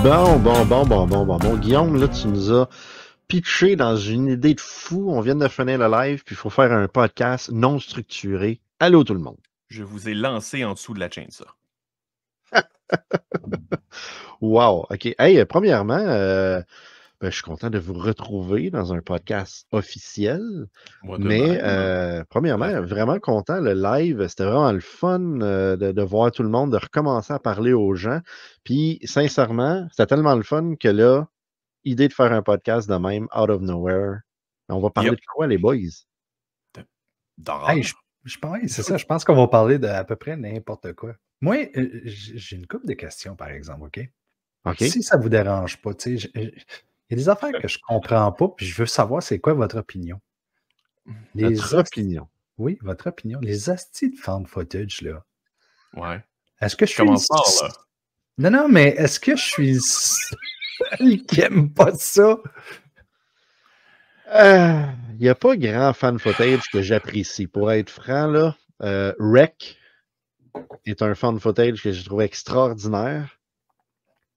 Bon. Guillaume, là, tu nous as pitché dans une idée de fou. On vient de finir le live, puis il faut faire un podcast non structuré. Allô tout le monde. Je vous ai lancé en dessous de la chainsaw. Wow, OK. Hey, premièrement, je suis content de vous retrouver dans un podcast officiel. Moi de Mais même. premièrement, vraiment content. Le live, c'était vraiment le fun de voir tout le monde, de recommencer à parler aux gens. Puis, sincèrement, c'était tellement le fun que là, idée de faire un podcast de même, out of nowhere. On va parler Yep. de quoi, les boys? D'horreur. Hey, c'est ça. Je pense qu'on va parler de à peu près n'importe quoi. Moi, j'ai une couple de questions, par exemple, OK? OK. Si ça vous dérange pas, tu sais, il y a des affaires que je comprends pas, puis je veux savoir c'est quoi votre opinion. Notre opinion. Oui, votre opinion. Les astis de found footage, là. Ouais. Est-ce que je suis... Commence fort, là. Non, mais est-ce que je suis seul qui aime pas ça? Il n'y a pas grand fan footage que j'apprécie. Pour être franc, là, Rec est un fan footage que je trouve extraordinaire.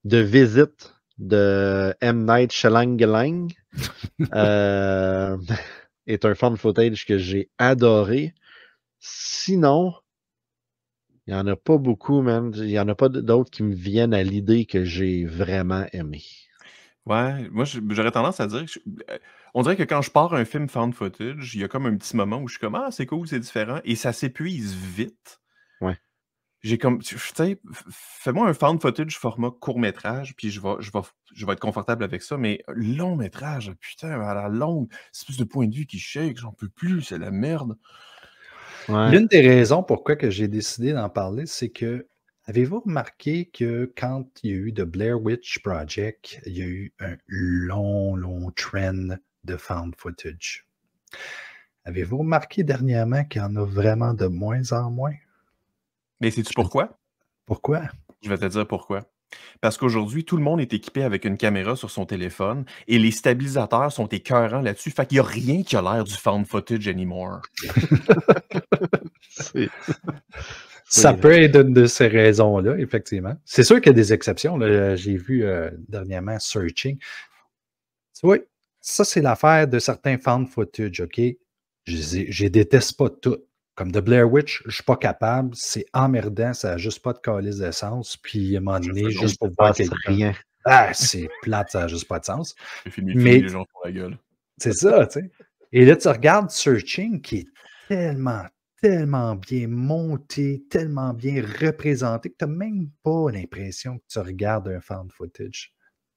De Visite de M. Night Shyamalan est un fan footage que j'ai adoré. Sinon, il n'y en a pas beaucoup, man. Il n'y en a pas d'autres qui me viennent à l'idée que j'ai vraiment aimé. Ouais, moi j'aurais tendance à dire on dirait que quand je pars un film found footage, il y a comme un petit moment où je suis comme c'est cool, c'est différent et ça s'épuise vite. Ouais. J'ai comme tu sais, fais-moi un found footage format court-métrage puis je vais être confortable avec ça, mais long métrage, putain, à la longue, c'est plus de point de vue qui shake, j'en peux plus, c'est la merde. Ouais. L'une des raisons pourquoi que j'ai décidé d'en parler, c'est que avez-vous remarqué que quand il y a eu The Blair Witch Project, il y a eu un long trend de found footage? Avez-vous remarqué dernièrement qu'il y en a vraiment de moins en moins? Mais sais-tu pourquoi? Pourquoi? Je vais te dire pourquoi. Parce qu'aujourd'hui, tout le monde est équipé avec une caméra sur son téléphone et les stabilisateurs sont écœurants là-dessus. Fait qu'il n'y a rien qui a l'air du found footage anymore. Ça peut être une de ces raisons-là, effectivement. C'est sûr qu'il y a des exceptions. Là. J'ai vu dernièrement Searching. Oui, ça, c'est l'affaire de certains found footage, OK? Je les déteste pas toutes. Comme The Blair Witch, je ne suis pas capable. C'est emmerdant, ça n'a juste pas de calice de sens. Puis, à un moment donné, juste pour voir quelqu'un. C'est plate, ça n'a juste pas de sens. Mais les gens sur la gueule. C'est ça, tu sais. Et là, tu regardes Searching, qui est tellement bien monté, tellement bien représenté, que tu n'as même pas l'impression que tu regardes un found footage.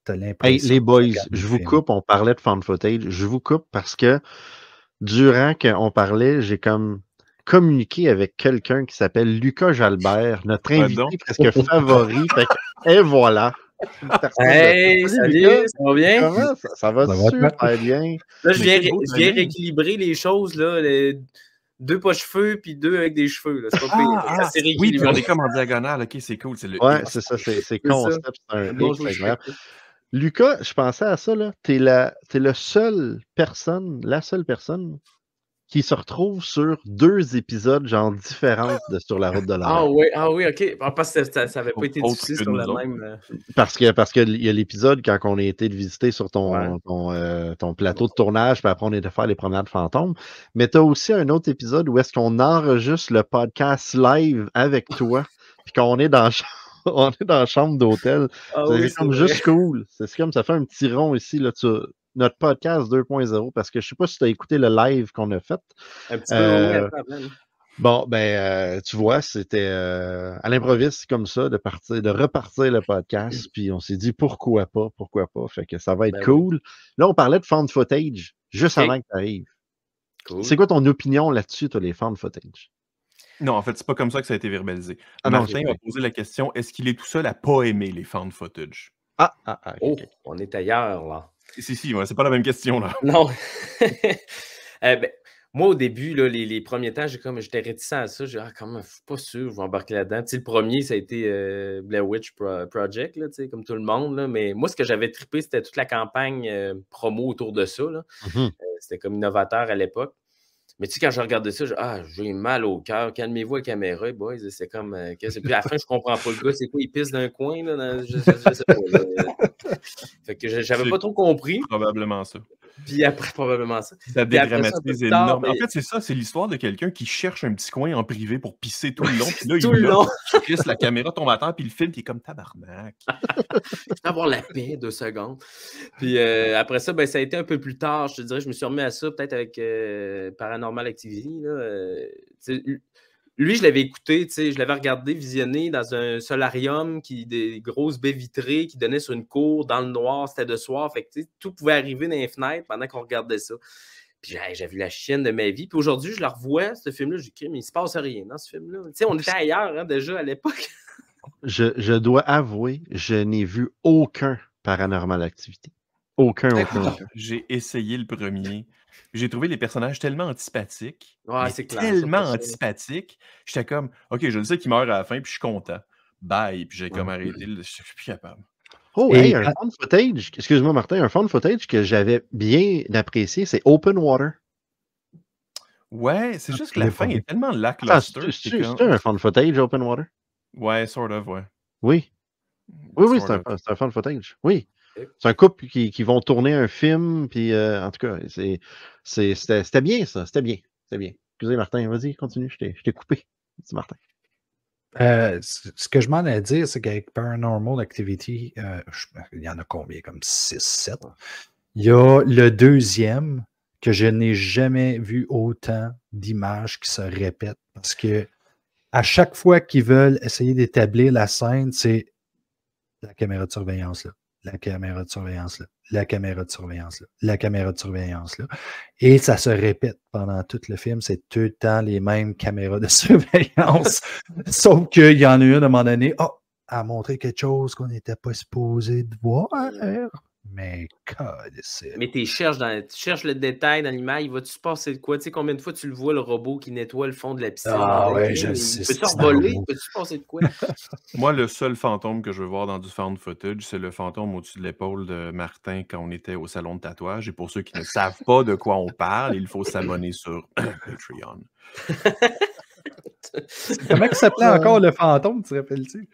Tu as l'impression les boys, je vous coupe, on parlait de found footage. Je vous coupe parce que durant qu'on parlait, j'ai comme communiqué avec quelqu'un qui s'appelle Lucas Jalbert, notre invité presque favori. Et voilà. Hey, salut, ça va bien? Comment ça va super bien. Là, je viens rééquilibrer les choses, là. Deux pas cheveux, puis deux avec des cheveux. C'est pas pire. Oui, puis on est comme en diagonale. OK, c'est cool. Ouais, c'est ça. C'est concept. C'est un incroyable. Lucas, je pensais à ça, là. T'es la seule personne qui se retrouve sur 2 épisodes, genre, différents de Sur la route de l'horreur. Ah oui, OK. Parce que ça n'avait pas été diffusé sur la même... Parce qu'il y a l'épisode quand on a été visiter sur ton plateau de tournage, puis après on est de faire les promenades fantômes. Mais tu as aussi un autre épisode où est-ce qu'on enregistre le podcast live avec toi, puis qu'on est dans la chambre d'hôtel. C'est comme juste cool. C'est comme ça fait un petit rond ici, là, notre podcast 2.0, parce que je sais pas si tu as écouté le live qu'on a fait. Un petit peu, Bon, tu vois, c'était à l'improviste comme ça, de repartir le podcast, puis on s'est dit pourquoi pas, fait que ça va être cool. Oui. Là, on parlait de found footage, juste avant que tu arrives. Cool. C'est quoi ton opinion là-dessus, toi, les found footage? Non, en fait, c'est pas comme ça que ça a été verbalisé. Martin m'a posé la question, est-ce qu'il est tout seul à pas aimer les found footage? Okay. On est ailleurs, là. Si, c'est pas la même question, là. Non. Moi, au début, là, les premiers temps, j'étais réticent à ça. J'ai dit, je suis pas sûr, je vais embarquer là-dedans. Le premier, ça a été Blair Witch Project, là, comme tout le monde. Là. Mais moi, ce que j'avais trippé, c'était toute la campagne promo autour de ça. Là. C'était comme innovateur à l'époque. Mais tu sais, quand je regardais ça, j'ai mal au cœur. Calmez-vous la caméra, boys. C'est comme. Puis à la fin, je comprends pas le gars. C'est quoi, il pisse d'un coin? Là, je sais pas. Fait que j'avais pas trop compris. Probablement ça. Puis après, probablement ça. Ça dédramatise énormément. Mais... En fait, c'est ça, c'est l'histoire de quelqu'un qui cherche un petit coin en privé pour pisser tout le long. Puis là, tout le long. La caméra tombe à terre, puis le film qui est comme tabarnak. Je peux avoir la paix 2 secondes. Puis après ça, ben, ça a été un peu plus tard. Je te dirais, je me suis remis à ça, peut-être avec Paranormal Activity. Là, lui, je l'avais écouté, je l'avais regardé, visionné dans un solarium, des grosses baies vitrées qui donnaient sur une cour, dans le noir, c'était de soir. Fait que, tout pouvait arriver dans les fenêtres pendant qu'on regardait ça. Puis j'ai vu la chienne de ma vie. Puis aujourd'hui, je la revois, ce film-là, j'écris, mais il ne se passe rien dans ce film-là. On était ailleurs déjà à l'époque. Je dois avouer, je n'ai vu aucun Paranormal Activity. Aucun. J'ai essayé le premier. J'ai trouvé les personnages tellement antipathiques. C'est clair, tellement antipathiques. J'étais comme, OK, je le sais qu'il meurt à la fin, puis je suis content. Bye. Puis j'ai comme arrêté. Je suis plus capable. Oh, hey, un found footage. Excuse-moi, Martin, un found footage que j'avais bien apprécié, c'est Open Water. Ouais, c'est juste que la fin est tellement lackluster. C'est un found footage, Open Water? Ouais, sort of, ouais. Oui. Oui, c'est un found footage. Oui. C'est un couple qui vont tourner un film, puis en tout cas, c'était bien, ça. C'était bien. Excusez, Martin, vas-y, continue, je t'ai coupé. Dis, Martin. Ce que je m'en ai à dire, c'est qu'avec Paranormal Activity, il y en a combien? Comme 6, 7. Il y a le deuxième que je n'ai jamais vu autant d'images qui se répètent parce que à chaque fois qu'ils veulent essayer d'établir la scène, c'est la caméra de surveillance là, la caméra de surveillance là, la caméra de surveillance là, la caméra de surveillance là. Et ça se répète pendant tout le film, c'est tout le temps les mêmes caméras de surveillance. Sauf qu'il y en a une à un moment donné, à montrer quelque chose qu'on n'était pas supposé de voir. Mais tu cherches le détail dans l'image, il va-tu se passer de quoi? Tu sais, combien de fois tu le vois, le robot qui nettoie le fond de la piscine? Je sais. Peux-tu revoler? Peux-tu passer de quoi? Moi, le seul fantôme que je veux voir dans du found footage, c'est le fantôme au-dessus de l'épaule de Martin quand on était au salon de tatouage. Et pour ceux qui ne savent pas de quoi on parle, il faut s'abonner sur Patreon. Comment il s'appelait encore le fantôme, tu te rappelles-tu?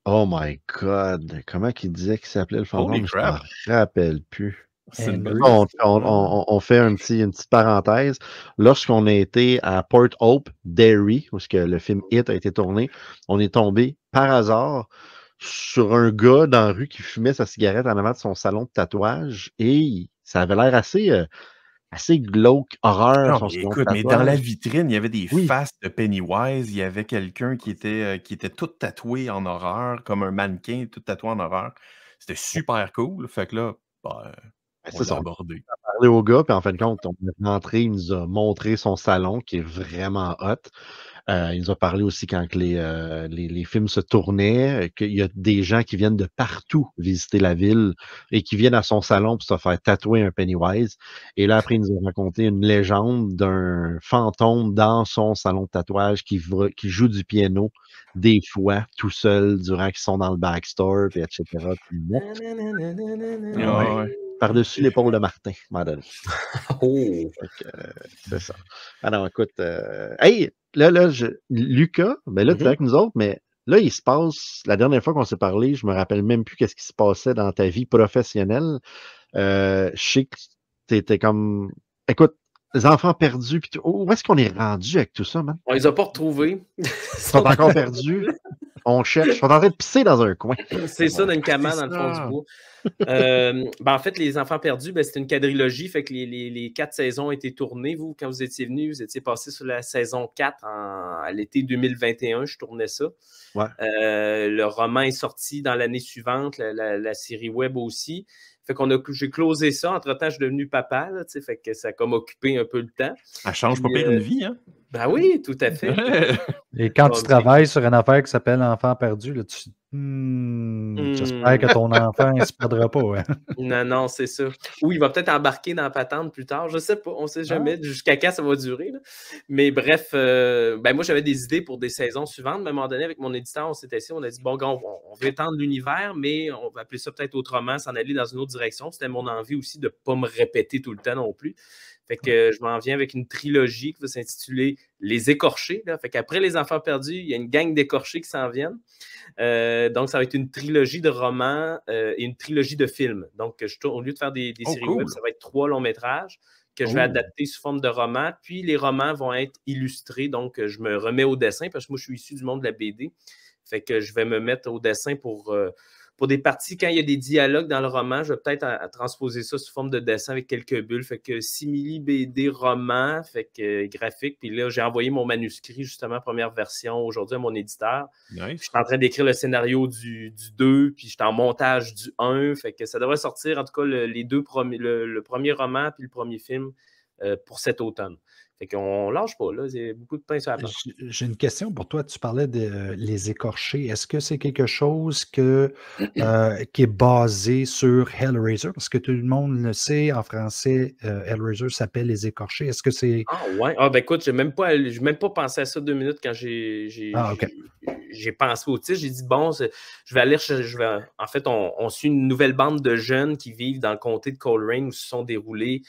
Oh my God! Comment qu'il disait qu'il s'appelait le fantôme? Holy crap! Je ne me rappelle plus. On fait une petite parenthèse. Lorsqu'on a été à Port Hope, Derry, où le film Hit a été tourné, on est tombé par hasard sur un gars dans la rue qui fumait sa cigarette en avant de son salon de tatouage et ça avait l'air assez glauque, horreur. Non, mais dans la vitrine, il y avait des faces de Pennywise. Il y avait quelqu'un qui était tout tatoué en horreur, comme un mannequin tout tatoué en horreur. C'était super cool. Fait que là, on l'a abordé. On a parlé au gars, puis en fin de compte, on est rentré, il nous a montré son salon qui est vraiment hot. Il nous a parlé aussi quand les films se tournaient, qu'il y a des gens qui viennent de partout visiter la ville et qui viennent à son salon pour se faire tatouer un Pennywise. Et là, après, il nous a raconté une légende d'un fantôme dans son salon de tatouage qui joue du piano des fois tout seul durant qu'ils sont dans le backstore, puis etc. Par-dessus l'épaule de Martin, madame. C'est ça. Alors, écoute, hey, là, Lucas, ben là, tu es avec nous autres, mais là, il se passe, la dernière fois qu'on s'est parlé, je me rappelle même plus qu'est-ce qui se passait dans ta vie professionnelle. Je sais que tu étais comme, écoute, les enfants perdus, puis où est-ce qu'on est rendu avec tout ça, man? On les a pas retrouvés. Ils sont encore perdus. On cherche. Ils sont en train de pisser dans un coin. C'est ça, dans une cabane dans le fond du bois. En fait, Les Enfants perdus, c'est une quadrilogie. Fait que les 4 saisons ont été tournées. Vous, quand vous étiez venus, vous étiez passé sur la saison 4 à l'été 2021. Je tournais ça. Ouais. Le roman est sorti dans l'année suivante, la série web aussi. Fait j'ai closé ça. Entre-temps, je suis devenu papa. Là, fait que ça a comme occupé un peu le temps. Ça change pas pire une vie, hein? Ben oui, tout à fait. Et quand tu travailles sur une affaire qui s'appelle Enfant perdu, là, j'espère que ton enfant ne se perdra pas. Hein? Non, c'est ça. Ou il va peut-être embarquer dans la patente plus tard. Je sais pas. On sait jamais jusqu'à quand ça va durer. Là. Mais bref, moi, j'avais des idées pour des saisons suivantes. Mais à un moment donné, avec mon éditeur, on s'était assis, on a dit, bon, on veut étendre l'univers, mais on va appeler ça peut-être autrement, s'en aller dans une autre direction. C'était mon envie aussi de ne pas me répéter tout le temps non plus. Fait que je m'en viens avec une trilogie qui va s'intituler Les Écorchés. Là. Fait qu'après Les Enfants perdus, il y a une gang d'écorchés qui s'en viennent. Donc, ça va être une trilogie de romans et une trilogie de films. Donc, au lieu de faire des séries web, ça va être 3 longs métrages que je vais adapter sous forme de romans. Puis, les romans vont être illustrés. Donc, je me remets au dessin parce que moi, je suis issu du monde de la BD. Fait que je vais me mettre au dessin pour des parties, quand il y a des dialogues dans le roman, je vais peut-être transposer ça sous forme de dessin avec quelques bulles. Fait que simili BD roman, fait que graphique. Puis là, j'ai envoyé mon manuscrit, justement, première version aujourd'hui à mon éditeur. Nice. Je suis en train d'écrire le scénario du 2, puis je suis en montage du 1. Fait que ça devrait sortir, en tout cas, le premier roman puis le premier film pour cet automne. Fait qu'on lâche pas, là. Il y a beaucoup de pain sur la planche. J'ai une question pour toi. Tu parlais de Les Écorchés. Est-ce que c'est quelque chose qui est basé sur Hellraiser? Parce que tout le monde le sait, en français, Hellraiser s'appelle Les Écorchés. Est-ce que c'est... Ah ouais? Ah ben écoute, je n'ai même pas pensé à ça 2 minutes quand j'ai pensé au titre. J'ai dit, bon, je vais aller en fait, on suit une nouvelle bande de jeunes qui vivent dans le comté de Coleraine où se sont déroulées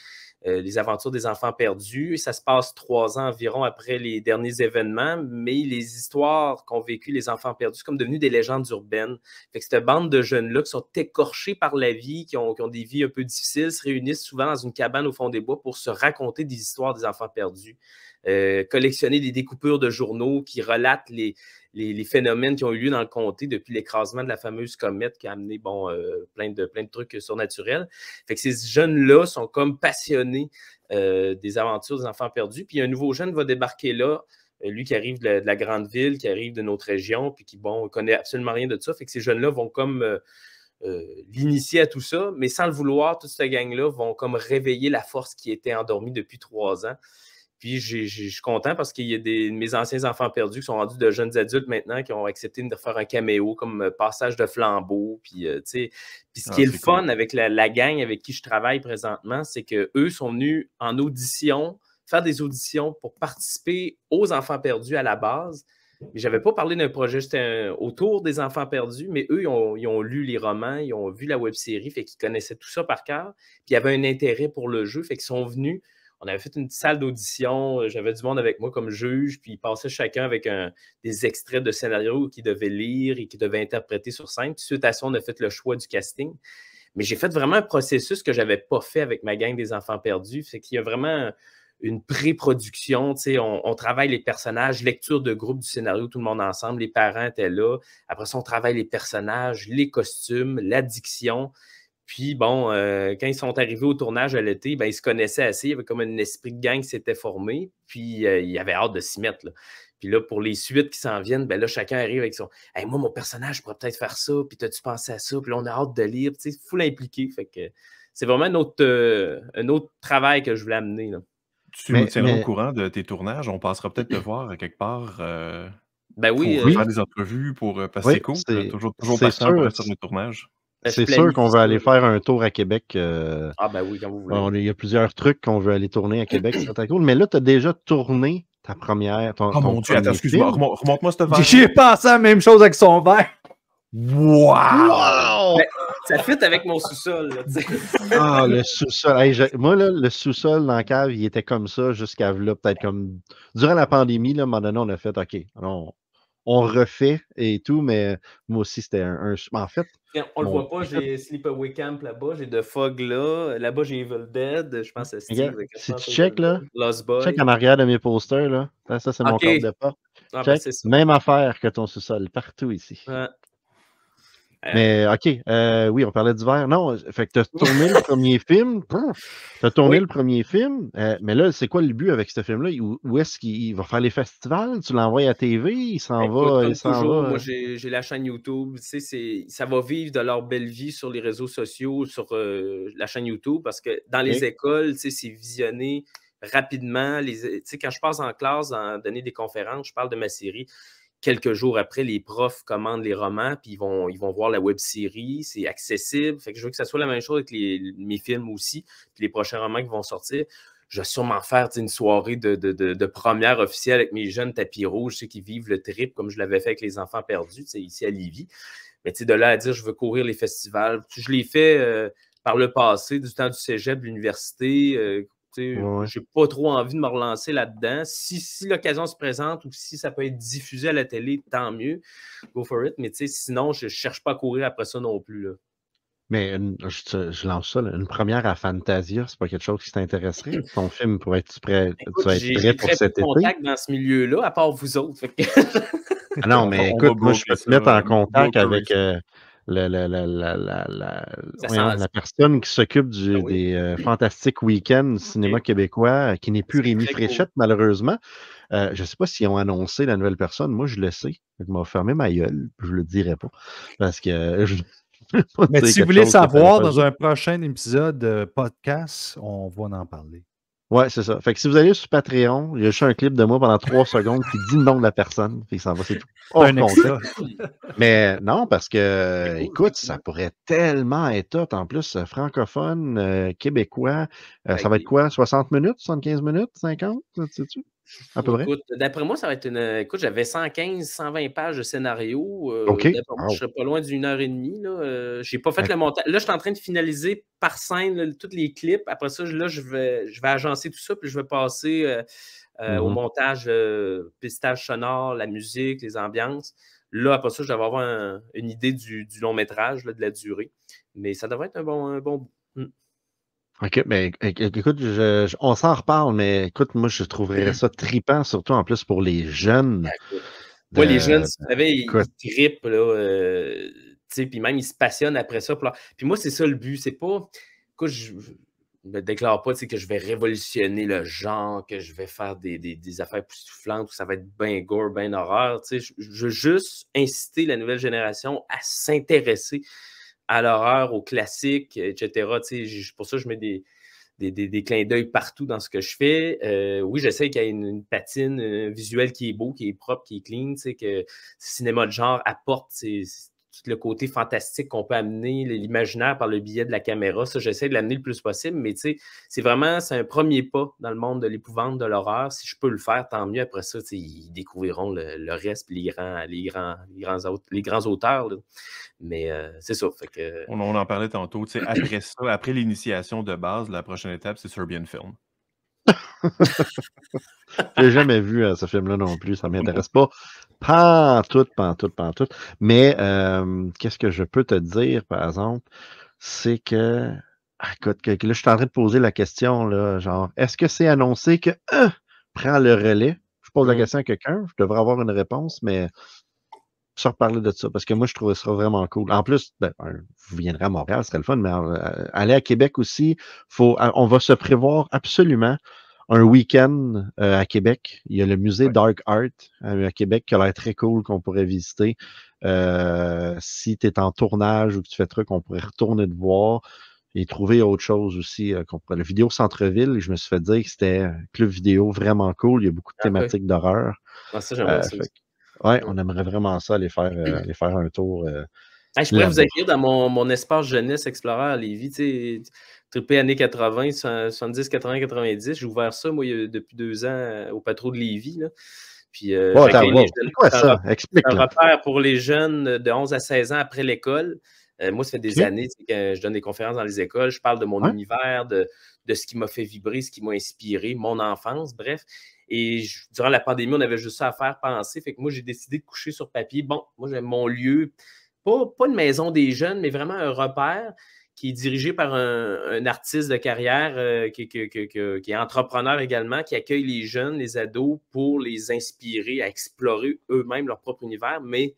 les aventures des enfants perdus. Et ça se passe 3 ans environ après les derniers événements, mais les histoires qu'ont vécues les enfants perdus sont comme devenues des légendes urbaines. Fait que cette bande de jeunes-là qui sont écorchés par la vie, qui ont des vies un peu difficiles, se réunissent souvent dans une cabane au fond des bois pour se raconter des histoires des enfants perdus. Collectionner des découpures de journaux qui relatent les phénomènes qui ont eu lieu dans le comté depuis l'écrasement de la fameuse comète qui a amené plein de trucs surnaturels. Fait que ces jeunes-là sont comme passionnés des aventures des enfants perdus. Puis un nouveau jeune va débarquer là, lui qui arrive de la grande ville, qui arrive de notre région, puis qui, connaît absolument rien de ça. Fait que ces jeunes-là vont comme l'initier à tout ça, mais sans le vouloir, toute cette gang-là vont comme réveiller la force qui était endormie depuis 3 ans. Puis je suis content parce qu'il y a de mes anciens enfants perdus qui sont rendus de jeunes adultes maintenant qui ont accepté de faire un caméo comme passage de flambeau. Puis, ce qui est le fun avec la gang avec qui je travaille présentement, c'est qu'eux sont venus en audition, faire des auditions pour participer aux enfants perdus à la base. Mais je n'avais pas parlé d'un projet autour des enfants perdus, mais eux, ils ont lu les romans, ils ont vu la web-série, fait qu'ils connaissaient tout ça par cœur. Puis il y avait un intérêt pour le jeu, fait qu'ils sont venus. On avait fait une salle d'audition, j'avais du monde avec moi comme juge, puis ils passaient chacun avec des extraits de scénarios qu'ils devaient lire et qu'ils devaient interpréter sur scène. Puis suite à ça, on a fait le choix du casting. Mais j'ai fait vraiment un processus que je n'avais pas fait avec ma gang des enfants perdus. C'est qu'il y a vraiment une pré-production, on travaille les personnages, lecture de groupe du scénario, tout le monde ensemble, les parents étaient là. Après ça, on travaille les personnages, les costumes, l'addiction. Puis quand ils sont arrivés au tournage à l'été, ils se connaissaient assez. Il y avait comme un esprit de gang qui s'était formé. Puis il y avait hâte de s'y mettre. Là. Puis là, pour les suites qui s'en viennent, là, chacun arrive avec son « Hey, moi, mon personnage, je pourrais peut-être faire ça. Puis t'as-tu pensé à ça? » Puis là, on a hâte de lire. Tu sais, faut l'impliquer. Fait que c'est vraiment un autre travail que je voulais amener. Là. Tu me tiendras au courant de tes tournages. On passera peut-être te voir à quelque part. Oui. Pour faire des entrevues, parce que c'est cool. Toujours partant pour être sur le tournage. C'est sûr qu'on veut aller faire un tour à Québec. Oui, quand vous voulez. Il y a plusieurs trucs qu'on veut aller tourner à Québec. C'est très cool. Mais là, tu as déjà tourné ta première. Oh mon Dieu, attends, excuse-moi. Remonte-moi ce verre. J'ai pensé à la même chose avec son verre. Wow! Ça fit avec mon sous-sol. Le sous-sol. Hey, moi, là, le sous-sol dans la cave, il était comme ça jusqu'à là, peut-être comme. Durant la pandémie, là, à un moment donné, on a fait OK. Alors, on refait et tout, mais moi aussi, c'était un. En fait. On le voit pas, j'ai Sleepaway Camp là-bas, j'ai The Fog là-bas j'ai Evil Dead, je pense à Steve. Si tu check là, Lost Boy. Check en arrière de mes posters là, ça c'est mon corps de pas. Même affaire que ton sous-sol, partout ici. Mais OK, oui, on parlait d'hiver. Non, fait que tu as tourné le premier film. Tu as tourné le premier film, mais là, c'est quoi le but avec ce film-là? Où est-ce qu'il va faire les festivals? Tu l'envoies à TV? Il s'en va? Moi, j'ai la chaîne YouTube. Tu sais, ça va vivre de leur belle vie sur les réseaux sociaux, sur la chaîne YouTube, parce que dans les écoles, tu sais, c'est visionné rapidement. Tu sais, quand je passe en classe, donner des conférences, je parle de ma série. Quelques jours après, les profs commandent les romans, puis ils vont voir la web-série. C'est accessible. Fait que je veux que ça soit la même chose avec mes films aussi, puis les prochains romans qui vont sortir. Je vais sûrement faire une soirée de première officielle avec mes jeunes tapis rouges, ceux qui vivent le trip, comme je l'avais fait avec les enfants perdus, ici à Lévis. Mais de là à dire, je veux courir les festivals. Je l'ai fait par le passé, du temps du cégep, de l'université, Ouais. J'ai pas trop envie de me relancer là-dedans. Si l'occasion se présente ou si ça peut être diffusé à la télé, tant mieux. Go for it. Mais sinon, je cherche pas à courir après ça non plus. Là. Mais je lance ça, là, une première à Fantasia, c'est pas quelque chose qui t'intéresserait? Ton film pourrait être prêt, Écoute, tu vas être j'ai prêt pour très peu cet de été? contacts dans ce milieu-là, à part vous autres. Fait que... Ah non, mais On va écoute, moi, je peux broker te mettre ça. en contact avec Brokerer ça voyons, sent... la personne qui s'occupe Ah oui, des Fantastiques Week-ends du cinéma ok. québécois, qui n'est plus C'est Rémi très cool. Fréchette, malheureusement. Je ne sais pas s'ils ont annoncé la nouvelle personne. Moi, je le sais. Fait que m'a fermé ma gueule. Je le dirai pas. Parce que je ne veux pas Mais dire si vous quelque voulez chose que ça va savoir, pas dans dire. un prochain épisode de podcast, on va en parler. Ouais, c'est ça. Fait que si vous allez sur Patreon, il y a juste un clip de moi pendant 3 secondes qui dit le nom de la personne. Fait que ça va, c'est tout. C'est Hors un extra. contexte. Mais non, parce que, C'est cool, écoute, ça effectivement. pourrait tellement être hot. En plus, francophone, québécois. Ça Avec va être des- quoi? 60 minutes? 75 minutes? 50? Sais-tu? À peu près? Écoute, d'après moi, ça va être une. Écoute, j'avais 115, 120 pages de scénario. OK. D'après moi, je Wow. serais pas loin d'une heure et demie. Là. J'ai pas fait Fait- le montage. Là, je suis en train de finaliser par scène là, tous les clips. Après ça, là, je vais agencer tout ça, puis je vais passer au Mhm. montage, pistage sonore, la musique, les ambiances. Là, après ça, je devrais avoir une idée du long métrage, là, de la durée. Mais ça devrait être un bon bout. OK, mais écoute, on s'en reparle, mais écoute, moi, je trouverais ça trippant, surtout en plus pour les jeunes. Moi, les jeunes, vous savez, Écoute, ils trippent, là, puis même, ils se passionnent après ça. Puis moi, c'est ça le but. C'est pas. Écoute, je me déclare pas que je vais révolutionner le genre, que je vais faire des affaires époustouflantes, où ça va être bien gore, bien horreur. Je veux juste inciter la nouvelle génération à s'intéresser à l'horreur, aux classiques, etc. Pour ça, je mets des clins d'œil partout dans ce que je fais. Oui, j'essaie qu'il y ait une patine visuelle qui est beau, qui est propre, qui est clean, que le cinéma de genre apporte tout le côté fantastique qu'on peut amener, l'imaginaire par le biais de la caméra. Ça, j'essaie de l'amener le plus possible, mais c'est un premier pas dans le monde de l'épouvante, de l'horreur. Si je peux le faire, tant mieux. Après ça, ils découvriront le reste, les grands auteurs. Là. Mais c'est ça. Fait que... On en parlait tantôt. Après ça, après l'initiation de base, la prochaine étape, c'est Serbian Film. j'ai jamais vu ce film-là non plus, ça m'intéresse pas. Pantoute. Mais qu'est-ce que je peux te dire, par exemple, c'est que, écoute, là, je suis en train de poser la question, là, genre, est-ce que c'est annoncé que prend le relais? Je pose la question à quelqu'un, je devrais avoir une réponse, mais se reparler de ça, parce que moi, je trouve ça vraiment cool. En plus, vous viendrez à Montréal, ce serait le fun, mais aller à Québec aussi, on va se prévoir absolument un week-end à Québec. Il y a le musée Dark Art à Québec qui a l'air très cool, qu'on pourrait visiter. Si tu es en tournage ou que tu fais truc, on pourrait retourner te voir et trouver autre chose aussi. Le vidéo Centre-Ville, je me suis fait dire que c'était un club vidéo vraiment cool. Il y a beaucoup de thématiques d'horreur. Ça, j'aimerais ça aussi. Ouais, on aimerait vraiment ça, aller faire un tour. Je pourrais vous accueillir dans mon espace jeunesse Explorer à Lévis, trippé années 80, 70, 80, 90. J'ai ouvert ça, moi, depuis 2 ans au Patro de Lévis. Là. Puis, j'accueille les jeunes. C'est quoi ça? Explique. C'est un repère pour les jeunes de 11 à 16 ans après l'école. Moi, ça fait des années que je donne des conférences dans les écoles. Je parle de mon univers, de ce qui m'a fait vibrer, ce qui m'a inspiré, mon enfance, bref. Et durant la pandémie, on avait juste ça à faire penser. Fait que moi, j'ai décidé de coucher sur papier. Bon, moi, j'ai mon lieu, pas une maison des jeunes, mais vraiment un repère qui est dirigé par un artiste de carrière qui est entrepreneur également, qui accueille les jeunes, les ados, pour les inspirer à explorer eux-mêmes leur propre univers, mais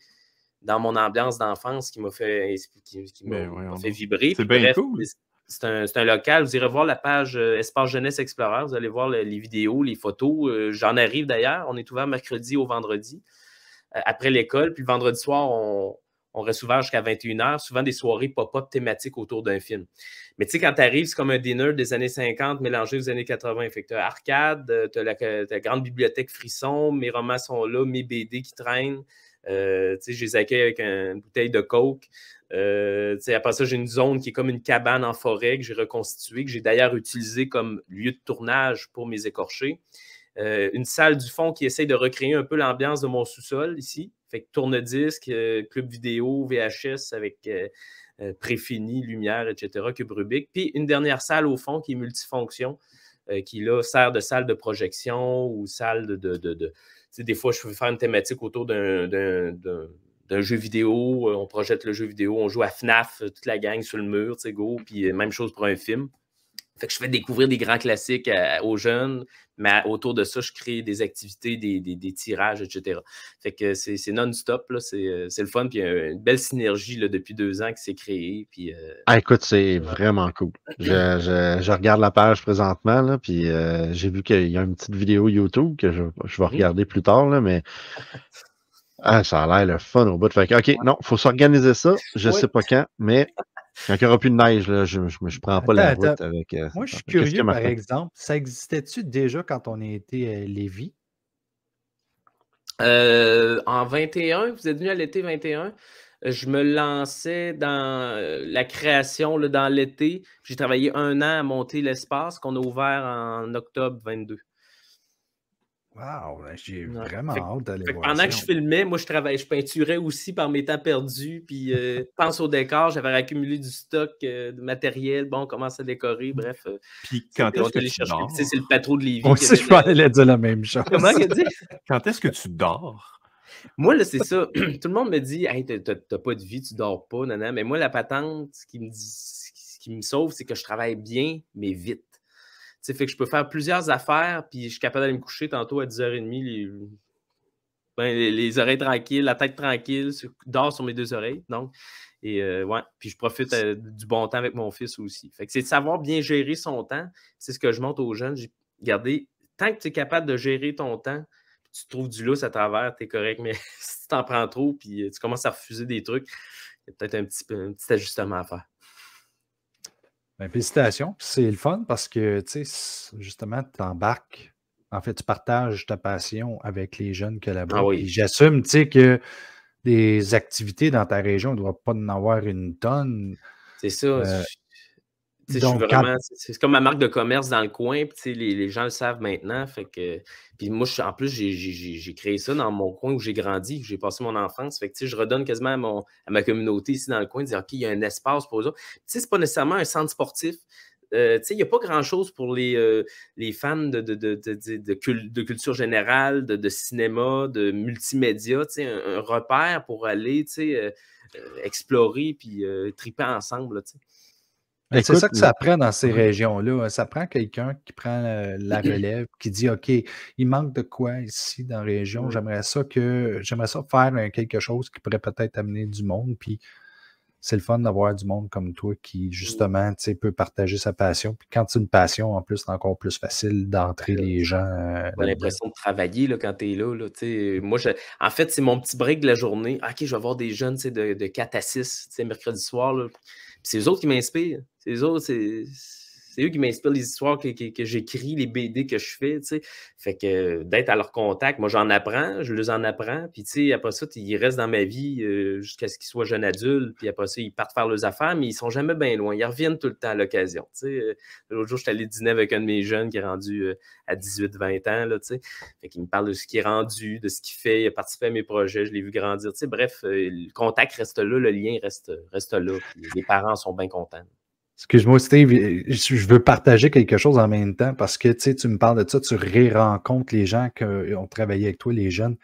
dans mon ambiance d'enfance qui m'a fait, fait vibrer. C'est bien cool. C'est un local. Vous irez voir la page Espace Jeunesse Explorer. Vous allez voir les vidéos, les photos. J'en arrive d'ailleurs. On est ouvert mercredi au vendredi après l'école. Puis le vendredi soir, on reste ouvert jusqu'à 21h. Souvent des soirées pop-up thématiques autour d'un film. Mais tu sais, quand tu arrives, c'est comme un dinner des années 50 mélangé aux années 80. Fait que tu as arcade, tu as la grande bibliothèque Frisson. Mes romans sont là, mes BD qui traînent. Je les accueille avec une bouteille de coke. Après ça, j'ai une zone qui est comme une cabane en forêt que j'ai reconstituée, que j'ai d'ailleurs utilisée comme lieu de tournage pour mes écorchés. Une salle du fond qui essaie de recréer un peu l'ambiance de mon sous-sol ici. Fait que tourne-disque, club vidéo, VHS avec préfini, lumière, etc., cube Rubik. Puis une dernière salle au fond qui est multifonction qui, là, sert de salle de projection ou salle tu sais, des fois, je veux faire une thématique autour d'un jeu vidéo. On projette le jeu vidéo, on joue à FNAF, toute la gang sur le mur, tu sais, go. Puis même chose pour un film. Fait que je fais découvrir des grands classiques aux jeunes, mais autour de ça, je crée des activités, des tirages, etc. Fait que c'est non-stop, là, c'est le fun, puis il y a une belle synergie là, depuis 2 ans qui s'est créée. Puis, écoute, c'est vraiment cool. Je regarde la page présentement, là, puis j'ai vu qu'il y a une petite vidéo YouTube que je vais regarder plus tard, là, mais ça a l'air le fun au bout. Fait que, OK, non, il faut s'organiser ça. Je sais pas quand, mais quand il n'y aura plus de neige, là, je ne prends pas la route avec. Moi, je suis curieux, par exemple. Ça existait-tu déjà quand on était à Lévis? En 21, vous êtes venu à l'été 21, je me lançais dans la création là, dans l'été. J'ai travaillé 1 an à monter l'espace qu'on a ouvert en octobre 22. Wow, j'ai vraiment hâte d'aller voir pendant que je filmais, moi, je peinturais aussi par mes temps perdus. Puis, pense au décor, j'avais accumulé du stock de matériel. Bon, on commence à décorer, bref. Puis, quand est-ce que tu dors? C'est le patron de Lévis. Moi aussi, je parlais dire la même chose. Comment il a dit? Quand est-ce que tu dors? Moi, là, c'est ça. Tout le monde me dit, hey, t'as pas de vie, tu dors pas, nanana. Mais moi, la patente, ce qui me sauve, c'est que je travaille bien, mais vite. Ça fait que je peux faire plusieurs affaires, puis je suis capable d'aller me coucher tantôt à 10h30, les oreilles tranquilles, la tête tranquille, dors sur mes 2 oreilles. Donc, et ouais, puis je profite du bon temps avec mon fils aussi. Fait que c'est de savoir bien gérer son temps. C'est ce que je montre aux jeunes. Regardez, tant que tu es capable de gérer ton temps, tu trouves du lousse à travers, tu es correct. Mais si tu t'en prends trop, puis tu commences à refuser des trucs, il y a peut-être un petit ajustement à faire. Ben, félicitations. C'est le fun parce que, tu sais, justement, tu t'embarques. En fait, tu partages ta passion avec les jeunes que là-bas. Ah oui. Puis j'assume, tu sais, que des activités dans ta région, il ne doit pas en avoir une tonne. C'est ça. Donc, c'est comme ma marque de commerce dans le coin, puis les gens le savent maintenant. Fait que, puis moi, en plus, j'ai créé ça dans mon coin où j'ai grandi, où j'ai passé mon enfance. Fait que je redonne quasiment à ma communauté ici dans le coin, de dire OK, il y a un espace pour eux. C'est pas nécessairement un centre sportif. Il n'y a pas grand-chose pour les fans de culture générale, de cinéma, de multimédia, un repère pour aller explorer puis triper ensemble. C'est ça que ça prend dans ces régions-là. Ça prend quelqu'un qui prend la relève, qui dit OK, il manque de quoi ici dans la région. J'aimerais ça faire quelque chose qui pourrait peut-être amener du monde. Puis c'est le fun d'avoir du monde comme toi qui, justement, peut partager sa passion. Puis quand c'est une passion, en plus, c'est encore plus facile d'entrer les gens. On a l'impression de travailler là, quand tu es là. Moi, en fait, c'est mon petit break de la journée. OK, je vais voir des jeunes de 4 à 6 mercredi soir. Là. C'est eux autres qui m'inspirent. C'est eux qui m'inspirent les histoires que j'écris, les BD que je fais. T'sais. Fait que d'être à leur contact, moi j'en apprends, je les en apprends. Puis après ça, ils restent dans ma vie jusqu'à ce qu'ils soient jeunes adultes. Puis après ça, ils partent faire leurs affaires, mais ils sont jamais bien loin. Ils reviennent tout le temps à l'occasion. L'autre jour, je suis allé dîner avec un de mes jeunes qui est rendu à 18-20 ans. Là, fait qu'il me parle de ce qui est rendu, de ce qu'il fait. Il a participé à mes projets, je l'ai vu grandir. Bref, le contact reste là, le lien reste là. Les parents sont bien contents. Excuse-moi, Steve, je veux partager quelque chose en même temps parce que tu me parles de ça, tu rencontres les gens qui ont travaillé avec toi, les jeunes.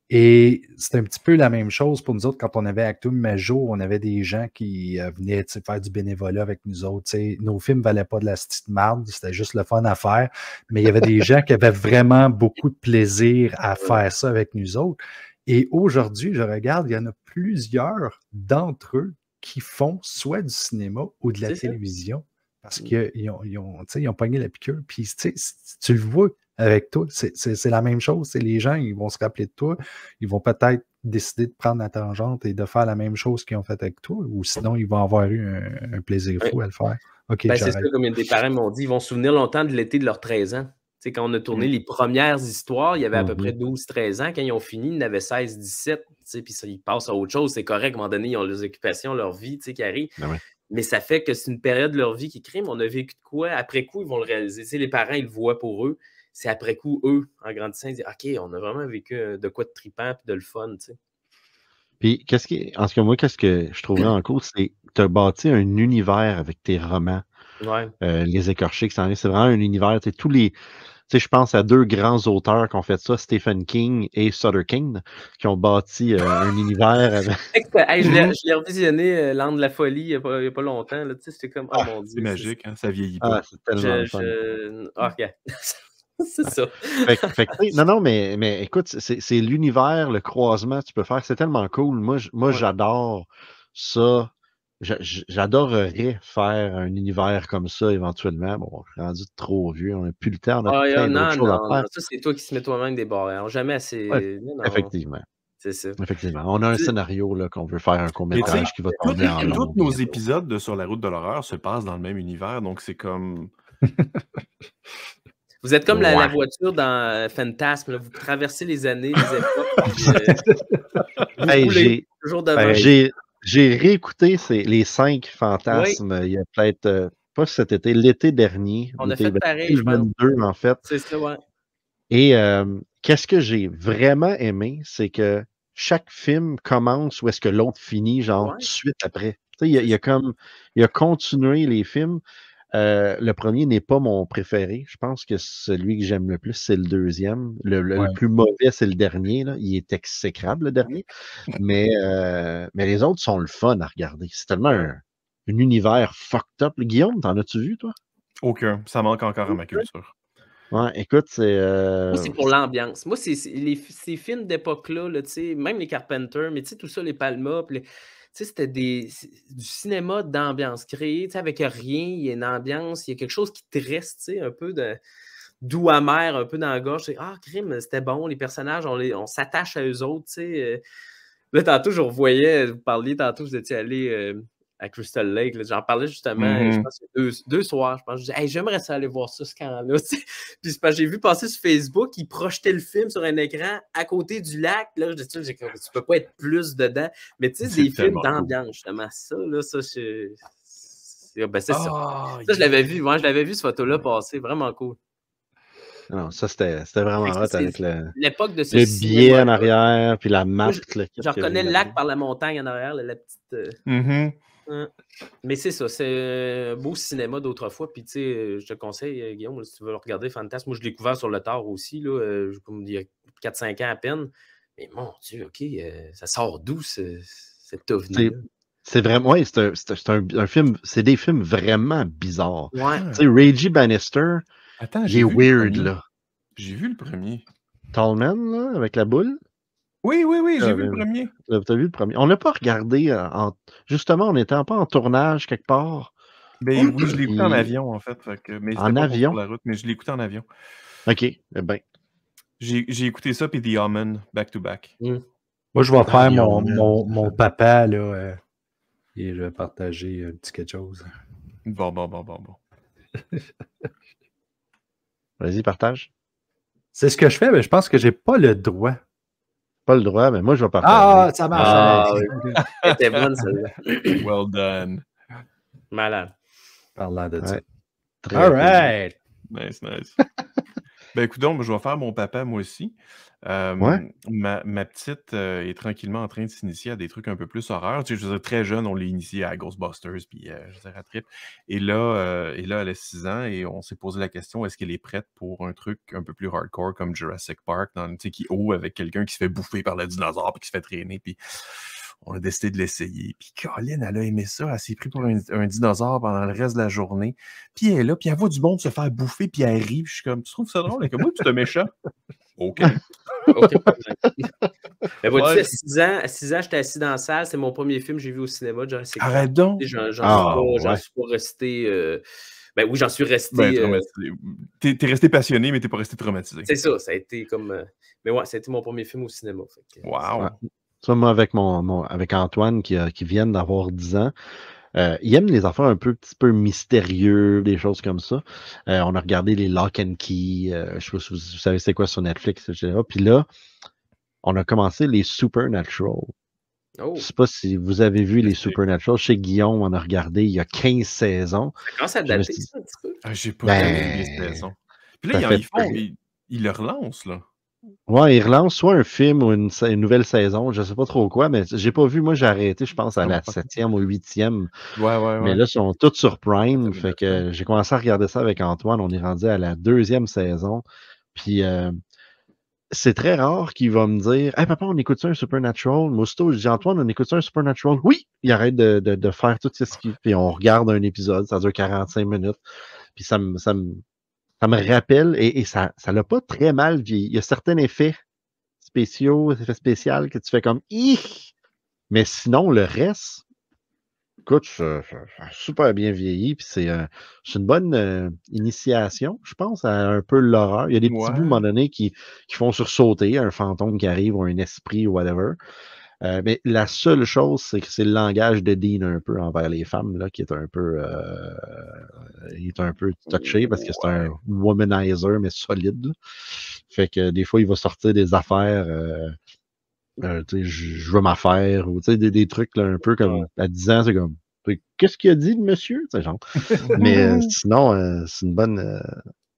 Et c'est un petit peu la même chose pour nous autres quand on avait Actum Major, on avait des gens qui venaient faire du bénévolat avec nous autres. Nos films ne valaient pas de la petite marde, c'était juste le fun à faire. Mais il y avait des gens qui avaient vraiment beaucoup de plaisir à faire ça avec nous autres. Et aujourd'hui, je regarde, il y en a plusieurs d'entre eux qui font soit du cinéma ou de la télévision parce qu'ils ont pogné la piqûre. Puis, tu le vois avec toi, c'est la même chose. Les gens, ils vont se rappeler de toi. Ils vont peut-être décider de prendre la tangente et de faire la même chose qu'ils ont fait avec toi. Ou sinon, ils vont avoir eu un plaisir fou à le faire. OK, c'est ça, comme des parents m'ont dit, ils vont se souvenir longtemps de l'été de leurs 13 ans. Quand on a tourné les premières histoires, il y avait à peu près 12-13 ans. Quand ils ont fini, ils en avaient 16-17. Puis ils passent à autre chose. C'est correct. À un moment donné, ils ont leurs occupations, leur vie qui arrive. Mais ça fait que c'est une période de leur vie qui crée. On a vécu de quoi? Après coup, ils vont le réaliser. Les parents, ils le voient pour eux. C'est après coup, eux, en grandissant, ils disent OK, on a vraiment vécu de quoi de trippant et de le fun. Puis, en tout cas, moi, qu'est-ce que je trouve vraiment cool, c'est que tu as bâti un univers avec tes romans. Les Écorchés qui s'en viennent. C'est vraiment un univers. Tous les. Je pense à 2 grands auteurs qui ont fait ça, Stephen King et Sutter Kane, qui ont bâti un univers. Avec... je l'ai revisionné, L'An de la folie, il n'y a pas longtemps. C'était comme, oh mon Dieu. C'est magique, hein, ça vieillit pas. C'est tellement fun. Regarde. C'est ça. Non, mais écoute, c'est l'univers, le croisement que tu peux faire. C'est tellement cool. Moi j'adore ça. J'adorerais faire un univers comme ça éventuellement. Bon, je suis rendu trop vieux, on n'a plus le temps, on a plein d'autres choses à faire. Ça, c'est toi qui se mets toi-même des barrières. Jamais assez. Effectivement. C'est ça. Effectivement. On a un scénario là, qu'on veut faire un court-métrage qui va tomber en long. Tous nos épisodes de Sur la route de l'horreur se passent dans le même univers, donc c'est comme... Vous êtes comme la voiture dans Fantasme. Là. Vous traversez les années, les époques. Toujours devant. J'ai réécouté les 5 Fantasmes il y a peut-être, pas cet été, l'été dernier. On a fait pareil, je pense. 2022, en fait. C'est ça, ouais. Et qu'est-ce que j'ai vraiment aimé, c'est que chaque film commence où est-ce que l'autre finit, genre tout de suite après. Il a continué les films. Le premier n'est pas mon préféré. Je pense que celui que j'aime le plus, c'est le deuxième. Le plus mauvais, c'est le dernier. Là. Il est exécrable, le dernier. Mais les autres sont le fun à regarder. C'est tellement un univers fucked up. Guillaume, t'en as-tu vu, toi? Aucun. Ça manque encore à ma culture. Ouais, écoute, c'est... Moi, c'est pour l'ambiance. Moi, ces films d'époque-là, là, même les Carpenter, mais tout ça, les Palma, c'était du cinéma d'ambiance créé, avec rien, il y a une ambiance, il y a quelque chose qui te reste, un peu de doux amer, un peu dans la gorge. Crime, c'était bon, les personnages, on s'attache à eux autres, Là, tantôt, je revoyais, vous parliez tantôt, vous étiez allé à Crystal Lake, j'en parlais justement, je pense, deux soirs, je pense. Je disais, hey, j'aimerais ça aller voir ça, ce camp-là. Puis j'ai vu passer sur Facebook, ils projetaient le film sur un écran à côté du lac. Là, je disais, tu peux pas être plus dedans. Mais tu sais, des films d'ambiance, justement. Ça, là, ça, c'est ça. Ça, je l'avais vu. Moi, je l'avais vu, cette photo-là, passer. Vraiment cool. Non, ça, c'était vraiment hot avec l'époque de ce le billet en arrière, puis la map. Je reconnais le lac par la montagne en arrière, la petite... Mais c'est ça, c'est un beau cinéma d'autrefois. Puis, tu sais, je te conseille, Guillaume, si tu veux le regarder, Fantasme. Moi, je l'ai découvert sur le tard aussi, là, il y a 4-5 ans à peine. Mais mon Dieu, OK, ça sort d'où cette ovni-là? C'est vraiment, c'est un film, c'est des films vraiment bizarres. Ouais. Tu sais, Reggie Bannister, il est weird, là. J'ai vu le premier. Tallman, là, avec la boule? Oui, j'ai vu le premier. T'as vu le premier? On l'a pas regardé, justement, on n'était pas en tournage quelque part. Ben oui, je l'ai écouté en avion, en fait. Mais en avion? Sur la route, mais je l'ai écouté en avion. OK, ben. J'ai écouté ça, puis The Omen, back-to-back. Moi, je vais faire mon papa, là, et je vais partager un petit quelque chose. Bon. Vas-y, partage. C'est ce que je fais, mais je pense que j'ai pas le droit. Pas le droit, mais moi, je vais partager. Ça marche. C'était bonne, celle-là. Well done. Malade. Parlant de ça. All right. Nice. Ben écoute donc, je vais faire mon papa moi aussi. Ma petite est tranquillement en train de s'initier à des trucs un peu plus horreur. Tu sais, je veux dire, très jeune, on l'a initié à Ghostbusters, puis je veux dire, à Trip. Et là, elle a 6 ans et on s'est posé la question, est-ce qu'elle est prête pour un truc un peu plus hardcore comme Jurassic Park, tu sais, qui ouvre avec quelqu'un qui se fait bouffer par le dinosaure puis qui se fait traîner, puis on a décidé de l'essayer. Puis Colin, elle a aimé ça. Elle s'est pris pour un dinosaure pendant le reste de la journée. Puis elle est là, puis elle voit du monde se faire bouffer, puis elle rit. Puis je suis comme, tu trouves ça drôle? Elle est comme, oui, tu es méchant. OK. Mais vois-tu, à 6 ans, j'étais assis dans la salle. C'est mon premier film que j'ai vu au cinéma. Arrête donc! J'en suis pas resté... Ben oui, j'en suis resté... T'es resté passionné, mais t'es pas resté traumatisé. C'est ça, ça a été comme... Mais ouais, ça a été mon premier film au cinéma. Wow! Ça, moi, avec avec Antoine, qui vient d'avoir 10 ans, il aime les affaires un petit peu mystérieux, des choses comme ça. On a regardé les Lock and Key, je sais pas si vous savez c'est quoi sur Netflix, etc. Puis là, on a commencé les Supernatural. Je sais pas si vous avez vu les Supernatural. Chez Guillaume, on a regardé il y a 15 saisons. Ça commence à dater, ça, un petit peu. J'ai pas regardé les saisons. Puis là, ils le relancent, là. Ouais, ils relancent soit un film ou une nouvelle saison, je sais pas trop quoi, mais j'ai pas vu. Moi, j'ai arrêté, je pense, à la 7e ou 8e. Ouais. Mais là, ils sont tous sur Prime. Attends une Fait minute, là. que j'ai commencé à regarder ça avec Antoine. On est rendu à la 2e saison. Puis c'est très rare qu'il va me dire Hey papa, on écoute ça un Supernatural? Moi, aussitôt, je dis Antoine, on écoute ça un Supernatural? Oui! Il arrête de faire tout ce qu'il fait. Puis on regarde un épisode, ça dure 45 minutes. Puis ça me rappelle, et ça l'a pas très mal vieilli. Il y a certains effets spéciaux, effets spéciaux que tu fais comme Ih! Mais sinon, le reste, écoute, ça a super bien vieilli. Puis c'est une bonne initiation, je pense, à un peu l'horreur. Il y a des petits bouts, à un moment donné, qui font sursauter, un fantôme qui arrive ou un esprit ou whatever. Mais la seule chose, c'est que c'est le langage de Dean un peu envers les femmes, là, qui est un peu il est un peu touché parce que c'est un womanizer, mais solide. Là. Fait que des fois, il va sortir des affaires je veux m'affaire ou des trucs là, un peu comme à 10 ans, c'est comme qu'est-ce qu'il a dit le monsieur? Genre. Mais sinon, c'est une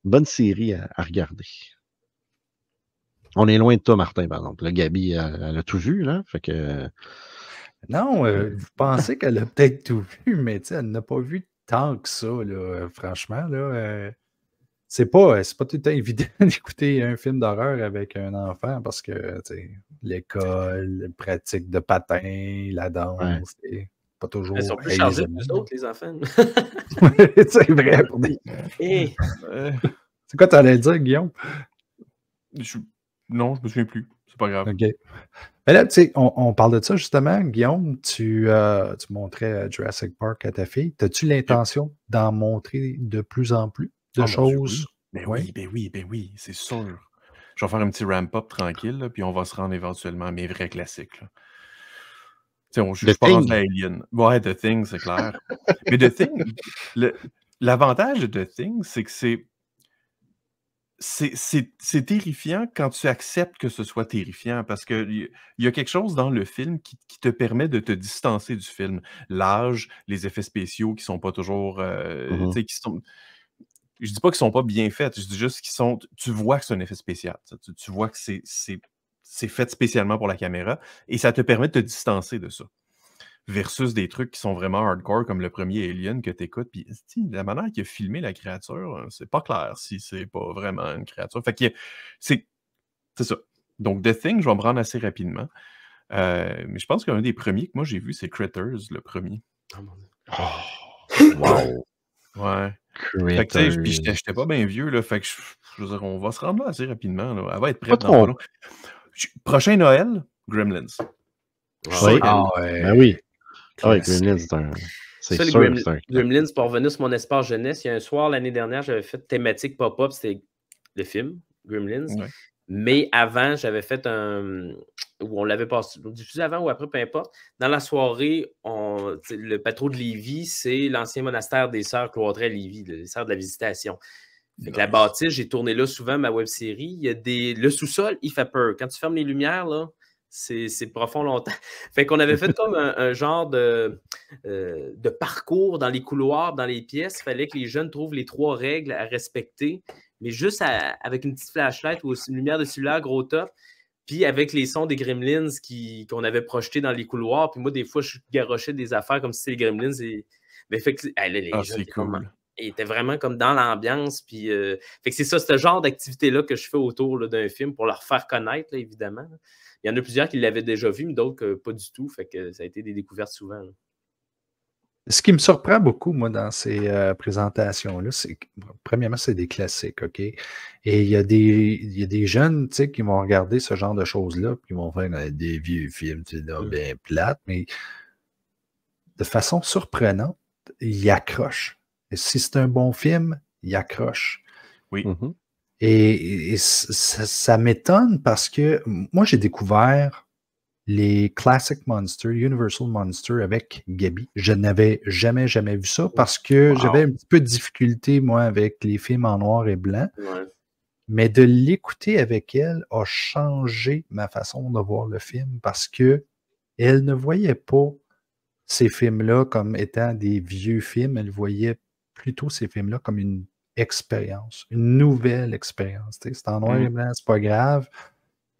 bonne série à regarder. On est loin de toi, Martin, par exemple. Là, Gabi, elle a tout vu, là. Fait que. Non, vous pensez qu'elle a peut-être tout vu, mais elle n'a pas vu tant que ça, là, franchement. Là, c'est pas tout le temps évident d'écouter un film d'horreur avec un enfant parce que l'école, la pratique de patin, la danse, c'est pas toujours. Ils sont plus chargés que nous autres, les enfants. C'est vrai. Pour des... C'est quoi tu allais dire, Guillaume? Non, je me souviens plus. C'est pas grave. OK. Mais là, on parle de ça justement. Guillaume, tu montrais Jurassic Park à ta fille. As-tu l'intention d'en montrer de plus en plus de choses? Ben oui, c'est sûr. Je vais faire un petit ramp-up tranquille, là, puis on va se rendre éventuellement à mes vrais classiques. Là. Je suis pas rendu à Alien. Ouais, The Thing, c'est clair. Mais The Thing, l'avantage de The Thing, c'est que c'est terrifiant quand tu acceptes que ce soit terrifiant, parce qu'il y a quelque chose dans le film qui te permet de te distancer du film. L'âge, les effets spéciaux qui sont pas toujours... qui sont... Je dis pas qu'ils sont pas bien faits, je dis juste qu'ils sont... Tu vois que c'est un effet spécial. Tu vois que c'est fait spécialement pour la caméra, et ça te permet de te distancer de ça. Versus des trucs qui sont vraiment hardcore, comme le premier Alien que tu écoutes. Puis la manière qu'il a filmé la créature, c'est pas clair si c'est pas vraiment une créature. Fait que c'est ça. Donc, The Thing, je vais me rendre assez rapidement. Mais je pense qu'un des premiers que moi j'ai vu, c'est Critters, le premier. Oh, wow! Ouais. Fait que tu sais, j'étais pas bien vieux, là. Fait que je veux dire, on va se rendre là assez rapidement. Là. Elle va être prête dans pas long. Prochain Noël, Gremlins. Oui. Ben oui. Ah, Gremlins, c'est sûr. Gremlins, pour revenir sur mon espace jeunesse, il y a un soir l'année dernière, j'avais fait thématique pop-up, c'était le film, Gremlins. Ouais. Mais avant, j'avais fait où on l'avait pas diffusé avant ou après, peu importe. Dans la soirée, le patron de Lévis, c'est l'ancien monastère des Sœurs Cloîtrées à Lévis, les Sœurs de la Visitation. Fait que la bâtisse, j'ai tourné là souvent ma web-série. Il y a le sous-sol, il fait peur. Quand tu fermes les lumières, là, c'est profond longtemps. Fait qu'on avait fait comme un genre de parcours dans les couloirs, dans les pièces. Il fallait que les jeunes trouvent les 3 règles à respecter, mais juste avec une petite flashlight ou une lumière de cellulaire gros top, puis avec les sons des Gremlins qu'on avait projetés dans les couloirs. Puis moi, des fois, je garochais des affaires comme si c'était les Gremlins. Mais fait que les jeunes, c'est cool. Ils étaient vraiment comme dans l'ambiance. Puis, fait que c'est ça, ce genre d'activité-là que je fais autour d'un film pour leur faire connaître, là, évidemment. Il y en a plusieurs qui l'avaient déjà vu, mais d'autres pas du tout. Fait que ça a été des découvertes souvent. Là. Ce qui me surprend beaucoup, moi, dans ces présentations-là, c'est que, premièrement, c'est des classiques, OK? Et il y a des jeunes, tu sais, qui vont regarder ce genre de choses-là, puis ils vont faire des vieux films, tu sais, bien plates, mais de façon surprenante, ils accrochent. Et si c'est un bon film, ils accrochent. Oui. Mm-hmm. Et ça m'étonne parce que moi, j'ai découvert les Classic Monster, Universal Monster avec Gabi. Je n'avais jamais vu ça parce que j'avais un petit peu de difficulté, moi, avec les films en noir et blanc. Ouais. Mais de l'écouter avec elle a changé ma façon de voir le film parce que elle ne voyait pas ces films-là comme étant des vieux films. Elle voyait plutôt ces films-là comme une expérience, une nouvelle expérience. C'est en noir et blanc, c'est pas grave.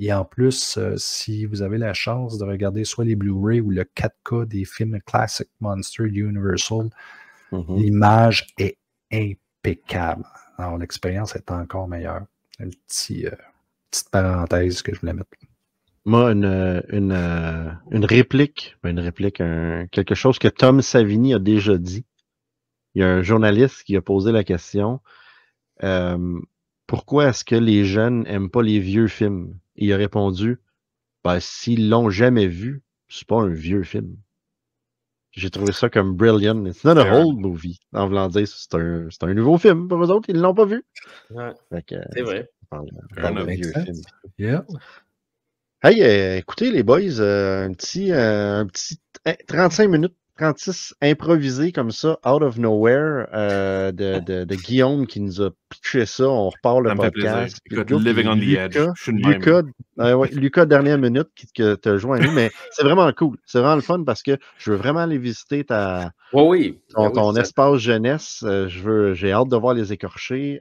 Et en plus, si vous avez la chance de regarder soit les Blu-ray ou le 4K des films Classic Monster Universal, l'image est impeccable. Alors, l'expérience est encore meilleure. Une petite parenthèse que je voulais mettre. Moi, une réplique, quelque chose que Tom Savini a déjà dit. Il y a un journaliste qui a posé la question pourquoi est-ce que les jeunes n'aiment pas les vieux films? Et il a répondu ben, s'ils l'ont jamais vu, c'est pas un vieux film. J'ai trouvé ça comme brilliant. It's not a old movie. En voulant dire c'est un nouveau film pour eux autres, ils ne l'ont pas vu. Ouais, c'est vrai. On parle de vieux film. Yeah. Hey, écoutez les boys, un petit 35 minutes, 36 improvisé comme ça, out of nowhere, de Guillaume qui nous a pitché ça. On repart le podcast. Écoute, living on the edge. Lucas, dernière minute, qui te joint à nous, mais c'est vraiment cool. C'est vraiment le fun parce que je veux vraiment aller visiter ton espace jeunesse. J'ai hâte de voir les écorchés.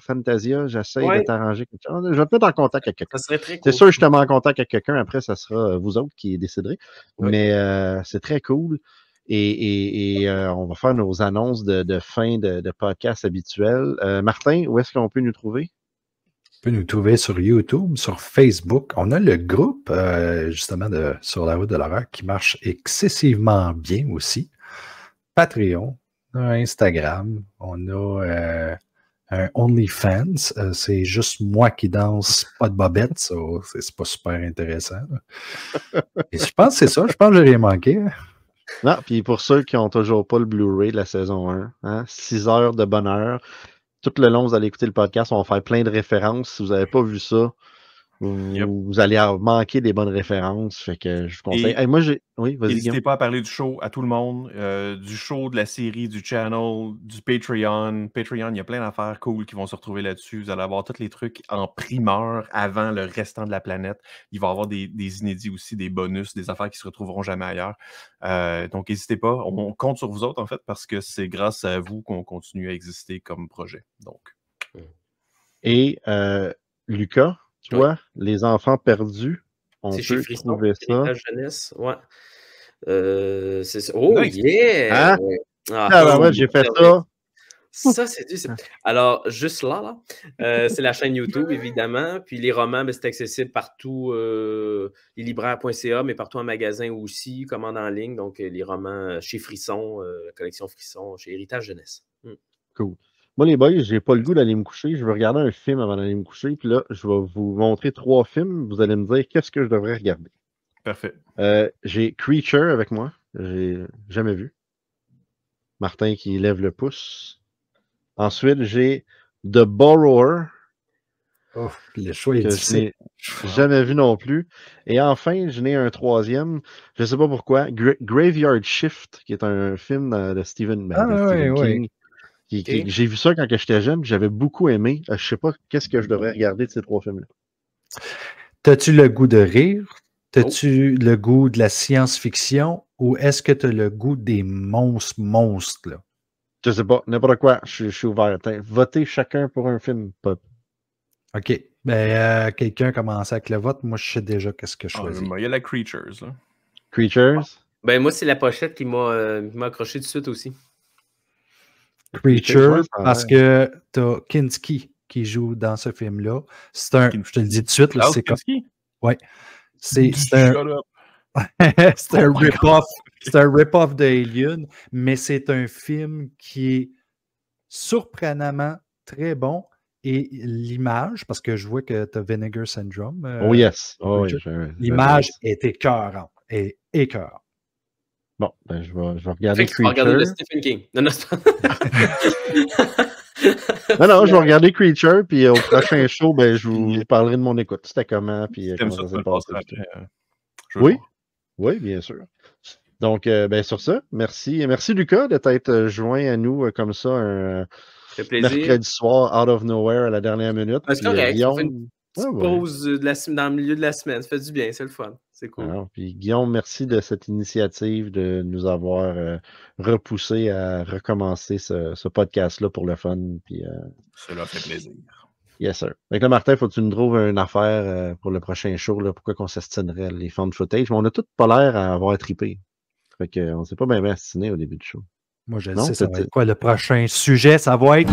Fantasia, j'essaie de t'arranger quelque chose. Je vais te mettre en contact avec quelqu'un. Ça serait très cool. C'est sûr que je te mets en contact avec quelqu'un. Après, ça sera vous autres qui déciderez. Oui. Mais c'est très cool. Et on va faire nos annonces de fin de podcast habituels. Martin, où est-ce qu'on peut nous trouver? On peut nous trouver sur YouTube, sur Facebook. On a le groupe, justement, Sur la route de l'horreur qui marche excessivement bien aussi. Patreon, Instagram. On a... un OnlyFans, c'est juste moi qui danse, pas de bobette, ça, c'est pas super intéressant. Et je pense que c'est ça, je pense que j'ai rien manqué. Non, puis pour ceux qui n'ont toujours pas le Blu-ray de la saison 1, 6 heures de bonheur, tout le long, vous allez écouter le podcast, on va faire plein de références. Si vous n'avez pas vu ça, vous allez manquer des bonnes références. Fait que je vous conseille. Oui, vas-y. N'hésitez pas à parler du show à tout le monde, du show, de la série, du channel, du Patreon. Patreon, il y a plein d'affaires cool qui vont se retrouver là-dessus. Vous allez avoir tous les trucs en primeur avant le restant de la planète. Il va y avoir des inédits aussi, des bonus, des affaires qui se retrouveront jamais ailleurs. Donc, n'hésitez pas. On compte sur vous autres, en fait, parce que c'est grâce à vous qu'on continue à exister comme projet. Donc. Et Lucas, toi, Les Enfants Perdus, on peut trouver ça. Jeunesse, ouais. C'est ça. Oh, nice. Yeah! Hein? Ouais, j'ai fait ça. Ça, c'est du. Alors, juste là, c'est la chaîne YouTube, évidemment. Puis les romans, c'est accessible partout, leslibraires.ca, mais partout en magasin aussi, commande en ligne. Donc, les romans chez Frisson, la collection Frisson, chez Héritage Jeunesse. Cool. Moi, les boys, j'ai pas le goût d'aller me coucher. Je vais regarder un film avant d'aller me coucher. Puis là, je vais vous montrer 3 films. Vous allez me dire qu'est-ce que je devrais regarder. Parfait. J'ai Creature avec moi. J'ai jamais vu. Martin qui lève le pouce. Ensuite, j'ai The Borrower. Oh, le choix est difficile. Je n'ai jamais vu non plus. Et enfin, je n'ai un 3e. Je ne sais pas pourquoi. Graveyard Shift, qui est un film de Stephen King. J'ai vu ça quand j'étais jeune, j'avais beaucoup aimé. Je ne sais pas qu'est-ce que je devrais regarder de ces 3 films-là. T'as-tu le goût de rire? T'as-tu le goût de la science-fiction? Ou est-ce que tu as le goût des monstres, là? Je sais pas, n'importe quoi. Je suis ouvert. Votez chacun pour un film. OK. Ben, quelqu'un commence avec le vote. Moi, je sais déjà qu'est-ce que je choisis. Il y a la Creatures, là. Creatures? Ben, moi, c'est la pochette qui m'a accroché tout de suite aussi. Creature, parce que t'as Kinski qui joue dans ce film-là. C'est un, je te le dis tout de suite, là, c'est comme... Ouais. C'est un rip-off. C'est un rip-off de Alien, mais c'est un film qui est surprenamment très bon. Et l'image, parce que je vois que tu as Vinegar Syndrome. Oh yes. L'image est écœurante. Et écœurante. Bon, ben, je vais regarder Creature. Regarder le Stephen King. Non, je vais regarder Creature, puis au prochain show, ben, je vous parlerai de mon écoute. C'était comment, puis comment ça s'est passé. Oui, bien sûr. Donc, ben, sur ça, merci. Merci, Lucas, de t'être joint à nous comme ça un mercredi soir, out of nowhere, à la dernière minute. C'est correct. Guillaume... pause dans le milieu de la semaine. Ça fait du bien, c'est le fun. C'est cool. Alors, puis Guillaume, merci de cette initiative de nous avoir repoussé à recommencer ce podcast-là pour le fun. Puis, cela fait plaisir. Yes, sir. Fait que là, Martin, faut que tu nous trouves une affaire pour le prochain show, là, pourquoi qu'on s'astinerait les found footage. Mais on a tous pas l'air à avoir trippé. Fait qu'on s'est pas bien astiné au début du show. Moi, je Non, sais, ça va être quoi le prochain sujet? Ça va être